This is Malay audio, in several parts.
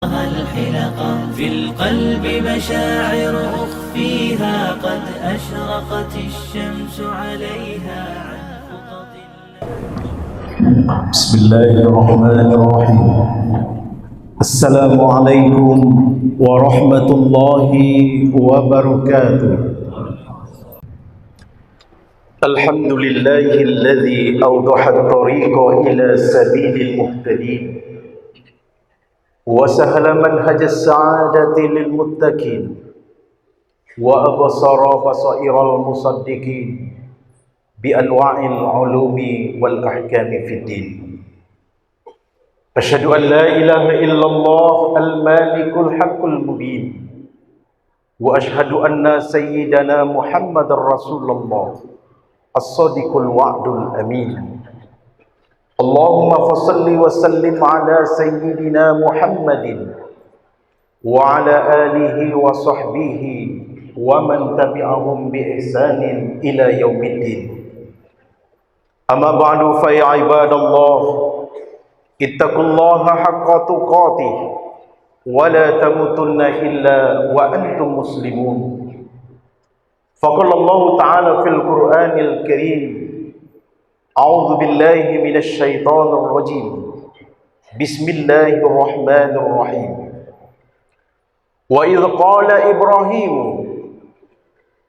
الحلقا في القلب مشاعر أخفيها قد أشرقت الشمس عليها عن خطط. بسم الله الرحمن الرحيم. السلام عليكم ورحمة الله وبركاته. الحمد لله الذي أوضح الطريق إلى سبيل المهتدين وسهل منهج السعادة للمتقين وأبصر بصائر المصدقين بأنواع العلوم والأحكام في الدين. أشهد أن لا إله إلا الله المالك الحق المبين، وأشهد أن سيدنا محمد رسول الله الصادق الوعد الأمين. اللهم فصل وسلم على سيدنا محمد وعلى آله وصحبه ومن تبعهم بإحسان إلى يوم الدين. أما بعد فيا عباد الله، اتقوا الله حق تقاته ولا تموتن إلا وأنتم مسلمون. فقال الله تعالى في القرآن الكريم: أعوذ بالله من الشيطان الرجيم، بسم الله الرحمن الرحيم. وإذ قال إبراهيم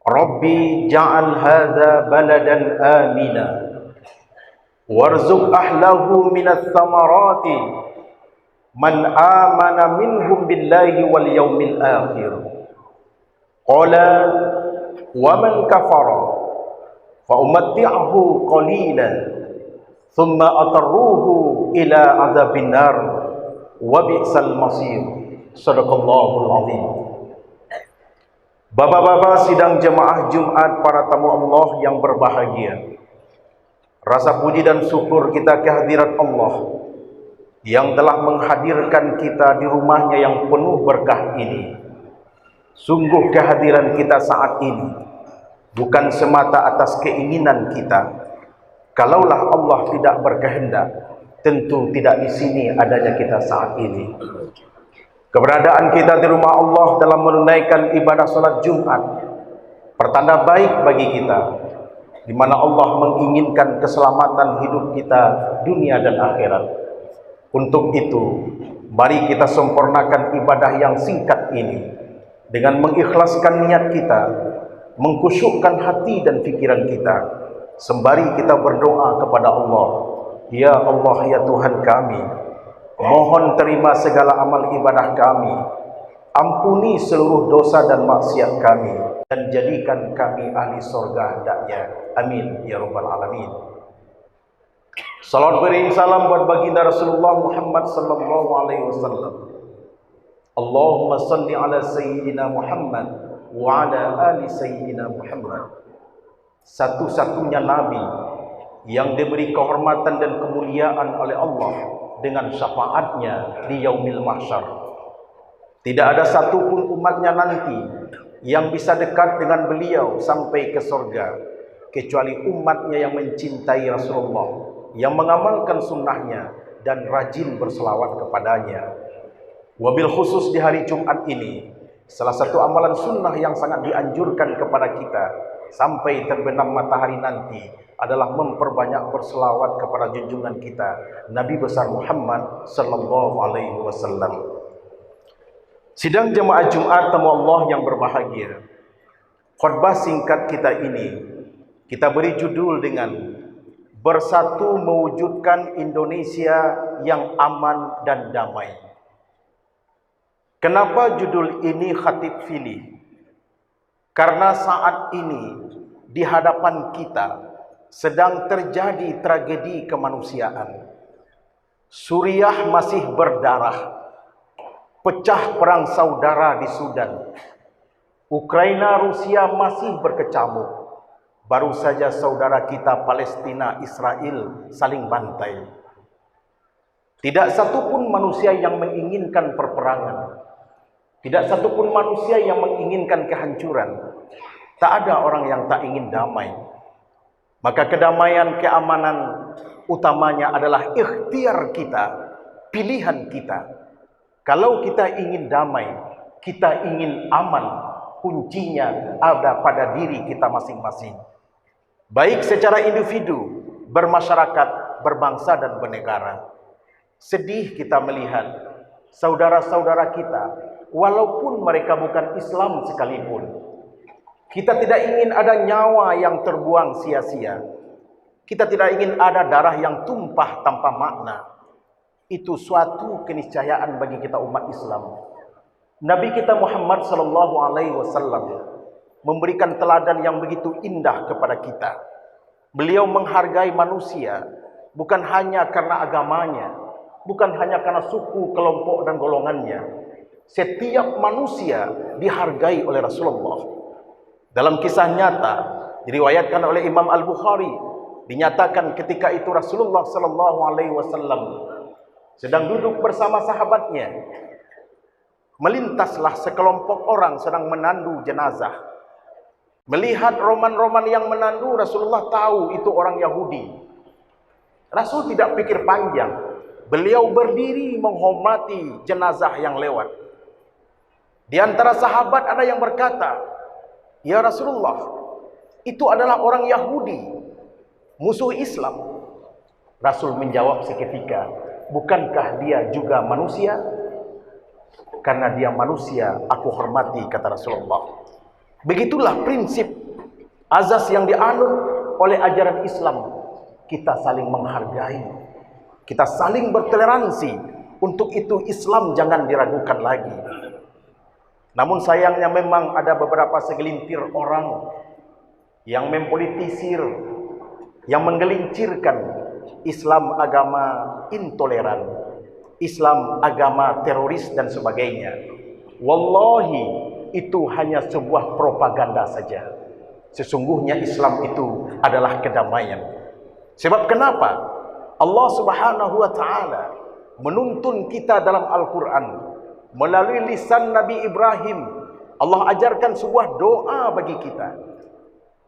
ربي جعل هذا بلدا آمنا وارزق أهله من الثمرات من آمن منهم بالله واليوم الآخر قال ومن كفر فأمتعه قليلا ثم أضطره إلى عذاب النار وبئس المصير. Sadaqallahul azim. Bapak-bapak sidang jemaah Jumat, para tamu Allah yang berbahagia, rasa puji dan syukur kita kehadirat Allah yang telah menghadirkan kita di rumahnya yang penuh berkah ini. Sungguh kehadiran kita saat ini bukan semata atas keinginan kita. Kalaulah Allah tidak berkehendak, tentu tidak di sini adanya kita saat ini. Keberadaan kita di rumah Allah dalam menunaikan ibadah salat Jumat pertanda baik bagi kita, di mana Allah menginginkan keselamatan hidup kita dunia dan akhirat. Untuk itu, mari kita sempurnakan ibadah yang singkat ini dengan mengikhlaskan niat kita, mengkhusyukkan hati dan pikiran kita, sembari kita berdoa kepada Allah. Ya Allah, ya Tuhan kami, mohon terima segala amal ibadah kami, ampuni seluruh dosa dan maksiat kami, dan jadikan kami ahli surga hendaknya. Amin ya rabbal alamin. Salawat beriring salam buat baginda Rasulullah Muhammad sallallahu alaihi wasallam. Allahumma salli ala sayyidina Muhammad wa ala ali sayyidina Muhammad. Satu-satunya nabi yang diberi kehormatan dan kemuliaan oleh Allah dengan syafaatnya di yaumil mahsyar. Tidak ada satupun umatnya nanti yang bisa dekat dengan beliau sampai ke surga, kecuali umatnya yang mencintai Rasulullah, yang mengamalkan sunnahnya dan rajin berselawat kepadanya. Wabil khusus di hari Jumat ini, salah satu amalan sunnah yang sangat dianjurkan kepada kita sampai terbenam matahari nanti adalah memperbanyak berselawat kepada junjungan kita Nabi besar Muhammad sallallahu alaihi wasallam. Sidang jemaah Jumat tamu Allah yang berbahagia, khutbah singkat kita ini kita beri judul dengan Bersatu Mewujudkan Indonesia yang Aman dan Damai. Kenapa judul ini khatib pilih? Karena saat ini di hadapan kita sedang terjadi tragedi kemanusiaan. Suriah masih berdarah, pecah perang saudara di Sudan. Ukraina Rusia masih berkecamuk. Baru saja saudara kita Palestina Israel saling bantai. Tidak satupun manusia yang menginginkan perperangan. Tidak satupun manusia yang menginginkan kehancuran. Tak ada orang yang tak ingin damai. Maka kedamaian, keamanan utamanya adalah ikhtiar kita, pilihan kita. Kalau kita ingin damai, kita ingin aman, kuncinya ada pada diri kita masing-masing. Baik secara individu, bermasyarakat, berbangsa dan bernegara. Sedih kita melihat saudara-saudara kita, walaupun mereka bukan Islam sekalipun, kita tidak ingin ada nyawa yang terbuang sia-sia. Kita tidak ingin ada darah yang tumpah tanpa makna. Itu suatu keniscayaan bagi kita umat Islam. Nabi kita Muhammad sallallahu alaihi wasallam memberikan teladan yang begitu indah kepada kita. Beliau menghargai manusia bukan hanya karena agamanya, bukan hanya karena suku, kelompok dan golongannya. Setiap manusia dihargai oleh Rasulullah. Dalam kisah nyata diriwayatkan oleh Imam Al-Bukhari, dinyatakan ketika itu Rasulullah sallallahu alaihi wasallam sedang duduk bersama sahabatnya. Melintaslah sekelompok orang sedang menandu jenazah. Melihat roman-roman yang menandu, Rasulullah tahu itu orang Yahudi. Rasul tidak pikir panjang. Beliau berdiri menghormati jenazah yang lewat. Di antara sahabat ada yang berkata, "Ya Rasulullah, itu adalah orang Yahudi, musuh Islam." Rasul menjawab seketika, "Bukankah dia juga manusia? Karena dia manusia, aku hormati," kata Rasulullah. Begitulah prinsip azas yang dianut oleh ajaran Islam. Kita saling menghargai, kita saling bertoleransi. Untuk itu Islam jangan diragukan lagi. Namun sayangnya memang ada beberapa segelintir orang yang mempolitisir, yang menggelincirkan Islam agama intoleran, Islam agama teroris dan sebagainya. Wallahi, itu hanya sebuah propaganda saja. Sesungguhnya Islam itu adalah kedamaian. Sebab kenapa? Allah Subhanahu wa taala menuntun kita dalam Al-Quran melalui lisan Nabi Ibrahim. Allah ajarkan sebuah doa bagi kita.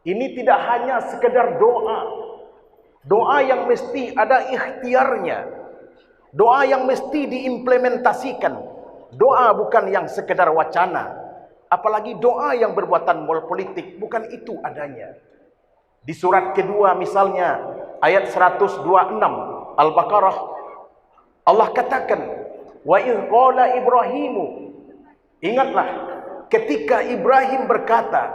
Ini tidak hanya sekedar doa. Doa yang mesti ada ikhtiarnya. Doa yang mesti diimplementasikan. Doa bukan yang sekedar wacana. Apalagi doa yang berbuatan politik. Bukan itu adanya. Di surat kedua misalnya, ayat 126 Al-Baqarah, Allah katakan, "Wa idh qala Ibrahimu." Ingatlah ketika Ibrahim berkata,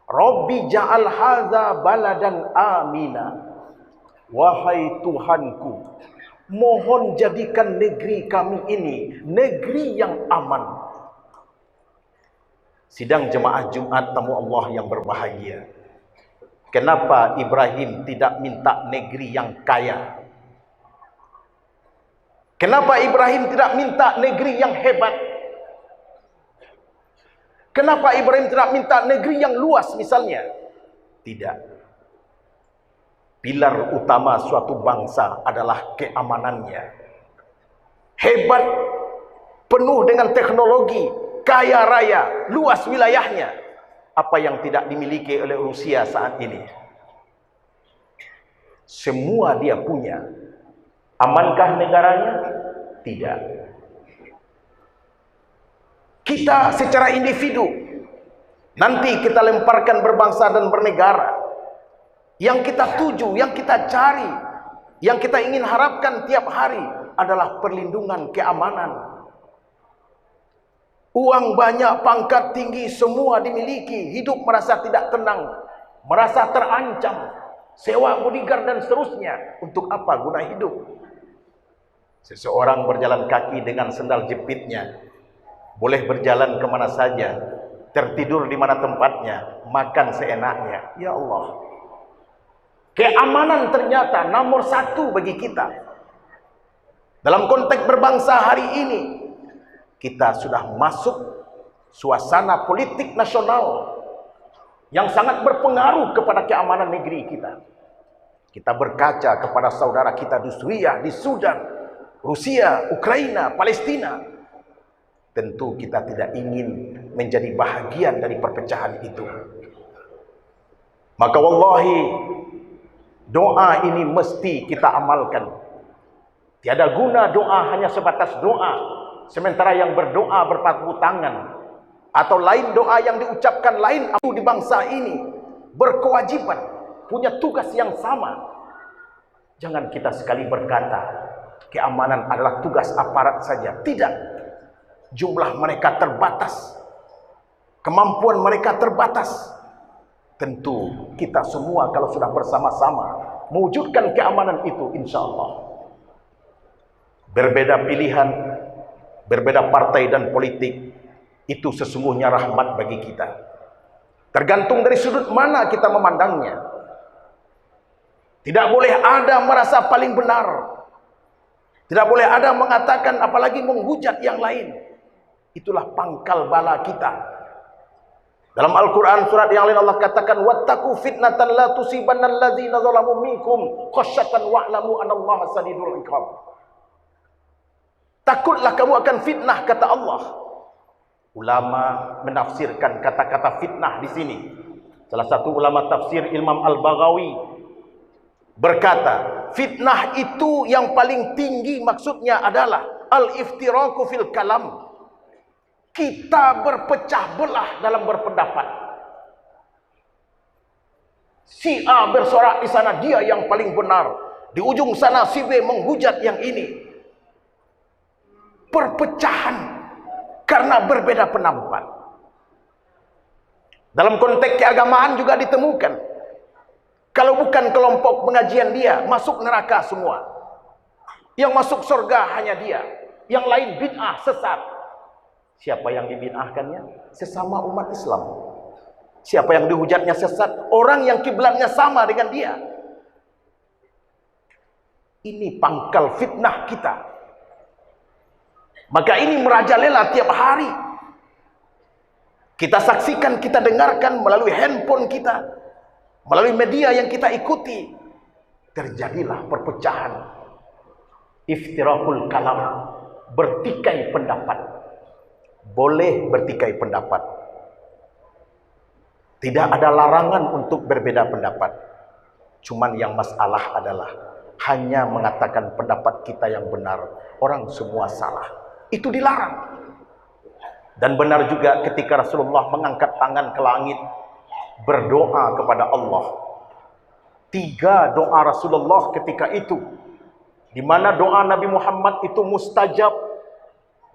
"Rabbi ja'al hadza baladan amina." Wahai Tuhanku, mohon jadikan negeri kami ini negeri yang aman. Sidang jemaah Jumat tamu Allah yang berbahagia, kenapa Ibrahim tidak minta negeri yang kaya? Kenapa Ibrahim tidak minta negeri yang hebat? Kenapa Ibrahim tidak minta negeri yang luas misalnya? Tidak. Pilar utama suatu bangsa adalah keamanannya. Hebat, penuh dengan teknologi, kaya raya, luas wilayahnya. Apa yang tidak dimiliki oleh Rusia saat ini? Semua dia punya. Amankah negaranya? Tidak. Kita secara individu, nanti kita lemparkan berbangsa dan bernegara. Yang kita tuju, yang kita cari, yang kita ingin harapkan tiap hari adalah perlindungan, keamanan. Uang banyak, pangkat tinggi, semua dimiliki. Hidup merasa tidak tenang, merasa terancam. Sewa bodyguard dan seterusnya. Untuk apa guna hidup? Seseorang berjalan kaki dengan sendal jepitnya, boleh berjalan kemana saja, tertidur di mana tempatnya, makan seenaknya. Ya Allah, keamanan ternyata nomor satu bagi kita. Dalam konteks berbangsa hari ini, kita sudah masuk suasana politik nasional yang sangat berpengaruh kepada keamanan negeri kita. Kita berkaca kepada saudara kita di Suriah, di Sudan, Rusia, Ukraina, Palestina. Tentu kita tidak ingin menjadi bahagian dari perpecahan itu. Maka wallahi, doa ini mesti kita amalkan. Tiada guna doa hanya sebatas doa sementara yang berdoa berpangku tangan, atau lain doa yang diucapkan lain di bangsa ini berkewajiban, punya tugas yang sama. Jangan kita sekali berkata keamanan adalah tugas aparat saja. Tidak. Jumlah mereka terbatas, kemampuan mereka terbatas. Tentu kita semua kalau sudah bersama-sama mewujudkan keamanan itu, insya Allah. Berbeda pilihan, berbeda partai dan politik, itu sesungguhnya rahmat bagi kita. Tergantung dari sudut mana kita memandangnya. Tidak boleh ada merasa paling benar. Tidak boleh ada mengatakan apalagi menghujat yang lain. Itulah pangkal bala kita. Dalam Al-Quran surat yang lain Allah katakan, wattaqu fitnatan la tusibannal ladzina zalamu minkum khasyatan wa'lamu anallaha sadidul iqab. Takutlah kamu akan fitnah, kata Allah. Ulama menafsirkan kata-kata fitnah di sini. Salah satu ulama tafsir Imam Al-Baghawi berkata, fitnah itu yang paling tinggi maksudnya adalah al-iftiraku fil kalam. Kita berpecah belah dalam berpendapat. Si A bersorak di sana, dia yang paling benar. Di ujung sana si B menghujat yang ini. Perpecahan karena berbeda pendapat. Dalam konteks keagamaan juga ditemukan. Kalau bukan kelompok pengajian dia, masuk neraka semua. Yang masuk surga hanya dia. Yang lain bid'ah, sesat. Siapa yang dibid'ahkannya? Sesama umat Islam. Siapa yang dihujatnya sesat? Orang yang kiblatnya sama dengan dia. Ini pangkal fitnah kita. Maka ini merajalela tiap hari. Kita saksikan, kita dengarkan melalui handphone kita, melalui media yang kita ikuti. Terjadilah perpecahan. Iftirakul kalam, bertikai pendapat. Boleh bertikai pendapat. Tidak ada larangan untuk berbeda pendapat. Cuman yang masalah adalah hanya mengatakan pendapat kita yang benar, orang semua salah. Itu dilarang. Dan benar juga ketika Rasulullah mengangkat tangan ke langit berdoa kepada Allah. 3 doa Rasulullah ketika itu, di mana doa Nabi Muhammad itu mustajab.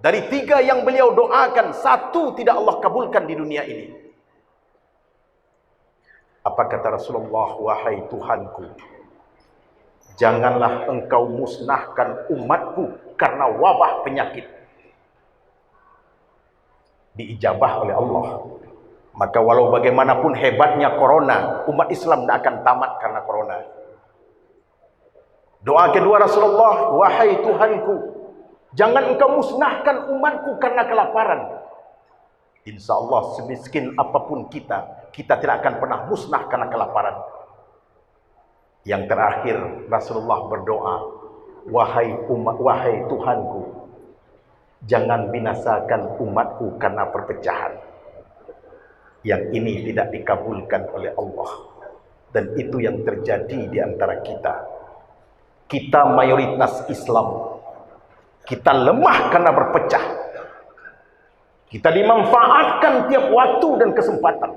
Dari 3 yang beliau doakan, 1 tidak Allah kabulkan di dunia ini. Apa kata Rasulullah? Wahai Tuhanku, janganlah engkau musnahkan umatku karena wabah penyakit. Diijabah oleh Allah. Maka walau bagaimanapun hebatnya corona, umat Islam tidak akan tamat karena corona. Doa kedua Rasulullah, wahai Tuhanku, jangan engkau musnahkan umatku karena kelaparan. Insya Allah semiskin apapun kita tidak akan pernah musnah karena kelaparan. Yang terakhir Rasulullah berdoa, wahai Tuhanku, jangan binasakan umatku karena perpecahan. Yang ini tidak dikabulkan oleh Allah. Dan itu yang terjadi di antara kita. Kita mayoritas Islam. Kita lemah karena berpecah. Kita dimanfaatkan tiap waktu dan kesempatan.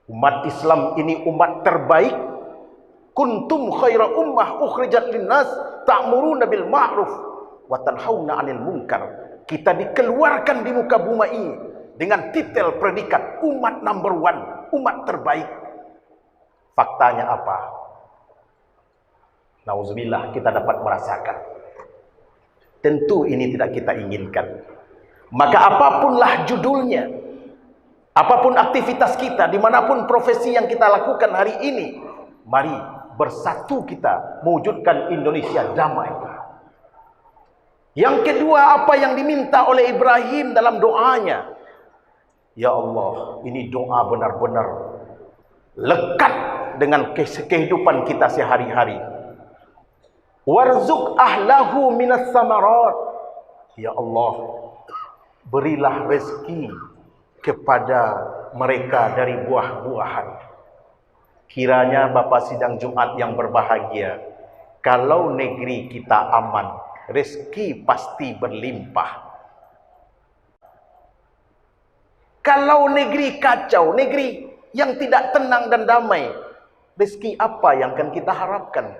Umat Islam ini umat terbaik. Kuntum khaira ummah ukhrijat linnas ta'muruna bil ma'ruf wa tanhauna 'anil munkar. Kita dikeluarkan di muka bumi ini dengan titel predikat umat number 1, umat terbaik. Faktanya apa? Nauzubillah, kita dapat merasakan. Tentu ini tidak kita inginkan. Maka apapunlah judulnya, apapun aktivitas kita, dimanapun profesi yang kita lakukan hari ini, mari bersatu kita mewujudkan Indonesia damai. Yang kedua, apa yang diminta oleh Ibrahim dalam doanya. Ya Allah, ini doa benar-benar lekat dengan kehidupan kita sehari-hari. Warzuq ahlahu minas samarat. Ya Allah, berilah rezeki kepada mereka dari buah-buahan. Kiranya Bapak sidang Jumat yang berbahagia, kalau negeri kita aman, rezeki pasti berlimpah. Kalau negeri kacau, negeri yang tidak tenang dan damai, rezeki apa yang akan kita harapkan?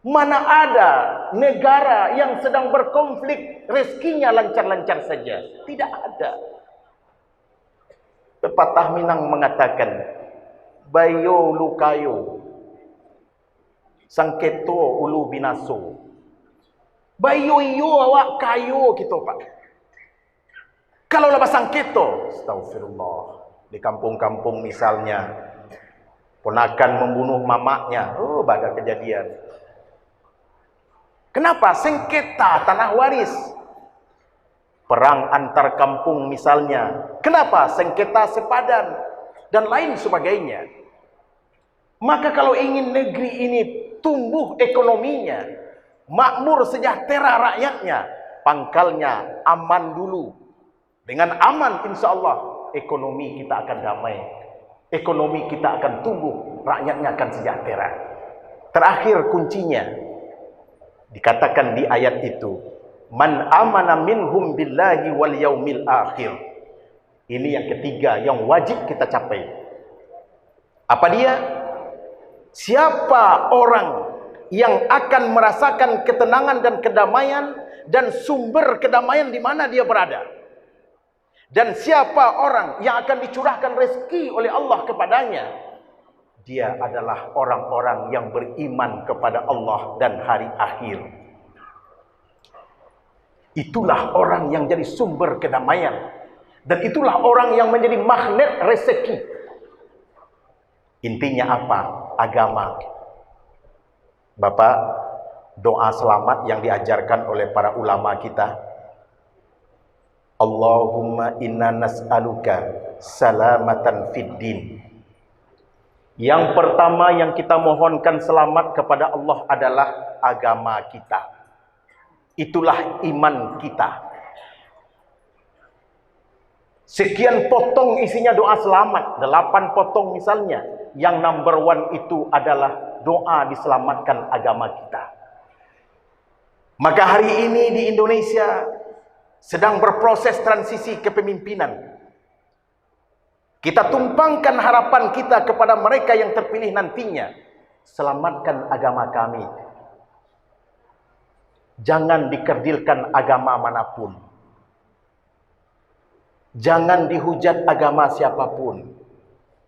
Mana ada negara yang sedang berkonflik, rezekinya lancar-lancar saja? Tidak ada. Pepatah Minang mengatakan, bayo lukayo, sangketo ulu binaso. Bayo iyo awak kayo gitu Pak. Kalau lepas sangketo, astagfirullah, di kampung-kampung misalnya, ponakan membunuh mamaknya, ada kejadian. Kenapa? Sengketa tanah waris. Perang antar kampung misalnya. Kenapa? Sengketa sepadan dan lain sebagainya. Maka kalau ingin negeri ini tumbuh ekonominya, makmur sejahtera rakyatnya, pangkalnya aman dulu. Dengan aman insya Allah ekonomi kita akan damai, ekonomi kita akan tumbuh, rakyatnya akan sejahtera. Terakhir kuncinya dikatakan di ayat itu, man amana minhum billahi wal yaumil akhir. Ini yang ketiga yang wajib kita capai. Apa dia? Siapa orang yang akan merasakan ketenangan dan kedamaian dan sumber kedamaian di mana dia berada? Dan siapa orang yang akan dicurahkan rezeki oleh Allah kepadanya? Dia adalah orang-orang yang beriman kepada Allah dan hari akhir. Itulah orang yang jadi sumber kedamaian. Dan itulah orang yang menjadi magnet rezeki. Intinya apa? Agama. Bapak, doa selamat yang diajarkan oleh para ulama kita. Allahumma inna nas'aluka salamatan fid din. Yang pertama yang kita mohonkan selamat kepada Allah adalah agama kita. Itulah iman kita. Sekian potong isinya doa selamat, 8 potong misalnya. Yang number 1 itu adalah doa diselamatkan agama kita. Maka hari ini di Indonesia sedang berproses transisi kepemimpinan. Kita tumpangkan harapan kita kepada mereka yang terpilih nantinya. Selamatkan agama kami. Jangan dikerdilkan agama manapun. Jangan dihujat agama siapapun.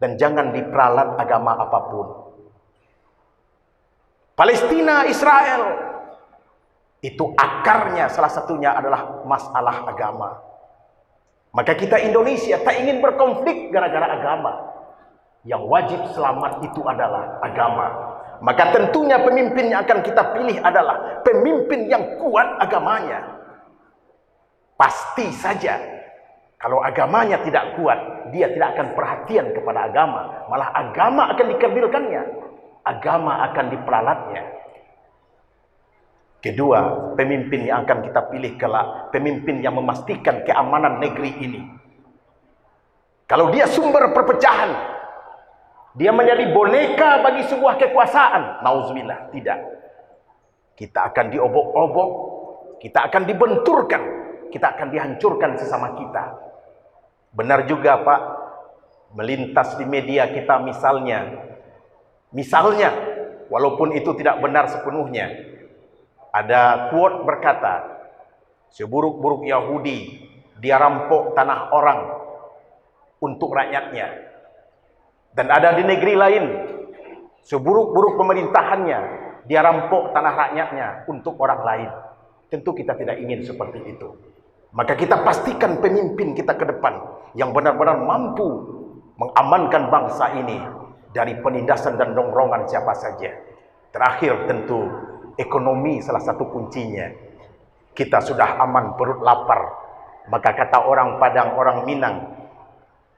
Dan jangan diperalat agama apapun. Palestina, Israel, itu akarnya salah satunya adalah masalah agama. Maka kita Indonesia tak ingin berkonflik gara-gara agama. Yang wajib selamat itu adalah agama. Maka tentunya pemimpin yang akan kita pilih adalah pemimpin yang kuat agamanya. Pasti saja kalau agamanya tidak kuat, dia tidak akan perhatian kepada agama. Malah agama akan dikerdilkannya. Agama akan diperalatnya. Kedua, pemimpin yang akan kita pilih kelak, pemimpin yang memastikan keamanan negeri ini. Kalau dia sumber perpecahan, dia menjadi boneka bagi sebuah kekuasaan, nauzubillah, tidak. Kita akan diobok-obok, kita akan dibenturkan, kita akan dihancurkan sesama kita. Benar juga Pak, melintas di media kita misalnya, walaupun itu tidak benar sepenuhnya, ada quote berkata, seburuk-buruk Yahudi, dia rampok tanah orang untuk rakyatnya. Dan ada di negeri lain, seburuk-buruk pemerintahannya, dia rampok tanah rakyatnya untuk orang lain. Tentu kita tidak ingin seperti itu. Maka kita pastikan pemimpin kita ke depan yang benar-benar mampu mengamankan bangsa ini dari penindasan dan dongrongan siapa saja. Terakhir tentu ekonomi salah satu kuncinya. Kita sudah aman perut lapar. Maka kata orang Padang, orang Minang,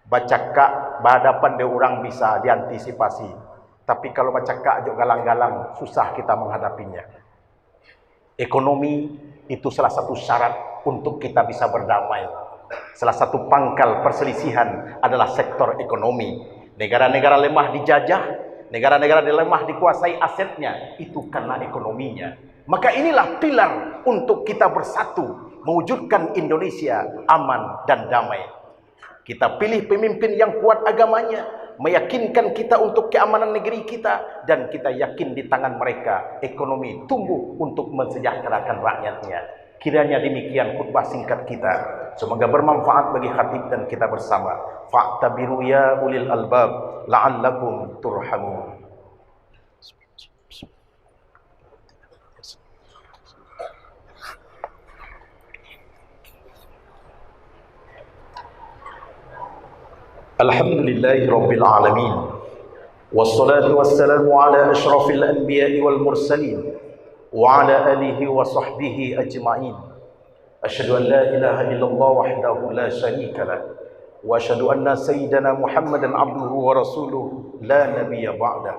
baca kak berhadapan dia orang bisa diantisipasi. Tapi kalau baca kak juga galang-galang, susah kita menghadapinya. Ekonomi itu salah satu syarat untuk kita bisa berdamai. Salah satu pangkal perselisihan adalah sektor ekonomi. Negara-negara lemah dijajah, Negara-negara lemah dikuasai asetnya, itu karena ekonominya. Maka inilah pilar untuk kita bersatu, mewujudkan Indonesia aman dan damai. Kita pilih pemimpin yang kuat agamanya, meyakinkan kita untuk keamanan negeri kita, dan kita yakin di tangan mereka ekonomi tumbuh untuk mensejahterakan rakyatnya. Kiranya demikian khutbah singkat kita. Semoga bermanfaat bagi khatib dan kita bersama. Fa'tabiru ya ulil albab la'allakum turhamun. Alhamdulillahi Rabbil Alamin. Wassalatu wassalamu ala ashrafil anbiya'i wal mursalin wa ala alihi wa sahbihi ajma'in. Asyhadu an la ilaha illallah wahdahu la syarika lah wa asyhadu anna sayyidana Muhammadan abduhu wa rasuluh la nabiyya ba'dah.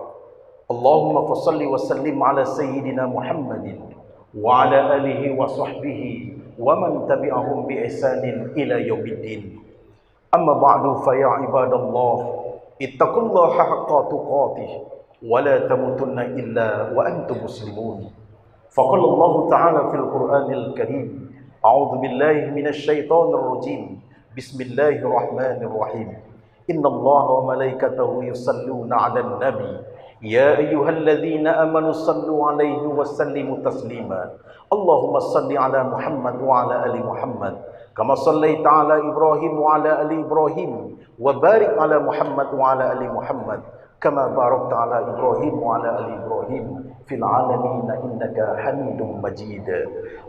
Allahumma fassalli wa sallim ala sayyidina Muhammadin wa ala alihi wa sahbihi wa man tabi'ahum bi ihsanin ila yaumiddin. Amma ba'du fa ya ibadallah ittaqullaha haqqa tuqatih wa la tamutunna illa wa antum muslimun. Faqala Allah ta'ala fil Qur'anil Karim, a'udzu billahi minasy syaithanir rajim. Bismillahirrahmanirrahim. Innallaha wa malaikatahu yusalluna 'alan nabi ya ayyuhalladzina amanu sallu 'alaihi wa sallimu taslima. Allahumma salli 'ala Muhammad wa 'ala ali Muhammad kama sallaita 'ala Ibrahim wa 'ala ali Ibrahim wa barik 'ala Muhammad wa 'ala ali Muhammad kama barakta 'ala Ibrahim wa 'ala ali Ibrahim fil 'alamin innaka Hamidum Majid.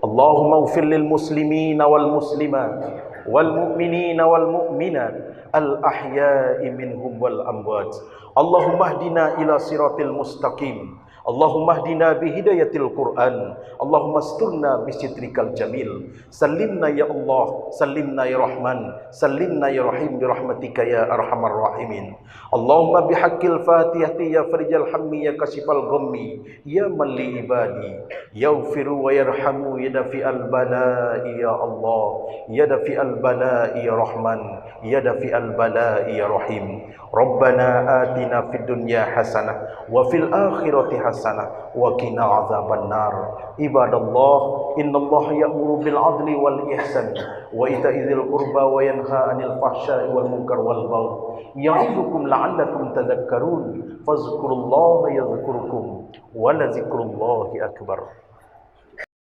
Allahumma ighfir lil muslimina wal muslimat wal mu'minina wal mu'minat al ahya'i minhum wal amwat. Allahumma hdina ila siratil mustaqim. Allahumma hdina bihidayatil Qur'an. Allahumma asturna bisitrikal jamil. Sallimna ya Allah, sallimna ya Rahman, sallimna ya Rahim birahmatika ya arhamar rahimin. Allahumma bihaqqil Fatihati ya farijal hammi ya kashifal ghammi ya man li ibadi yaghfiru wa yarhamu ya dafi'al bala'i ya Allah, ya dafi'al bala'i ya Rahman, ya dafi'al bala'i ya Rahim. Rabbana atina fid dunya hasanah wa fil akhirati hasanah wa qina azaban nar. Ibadallah, innallaha ya'muru bil 'adli wal ihsan wa ita'i dzil qurba wa yanha 'anil fahsya'i wal munkar wal baghi ya'idukum la'allakum tadhakkarun. Fadhkurullaha yadhkurkum wa la dzikrullahi akbar.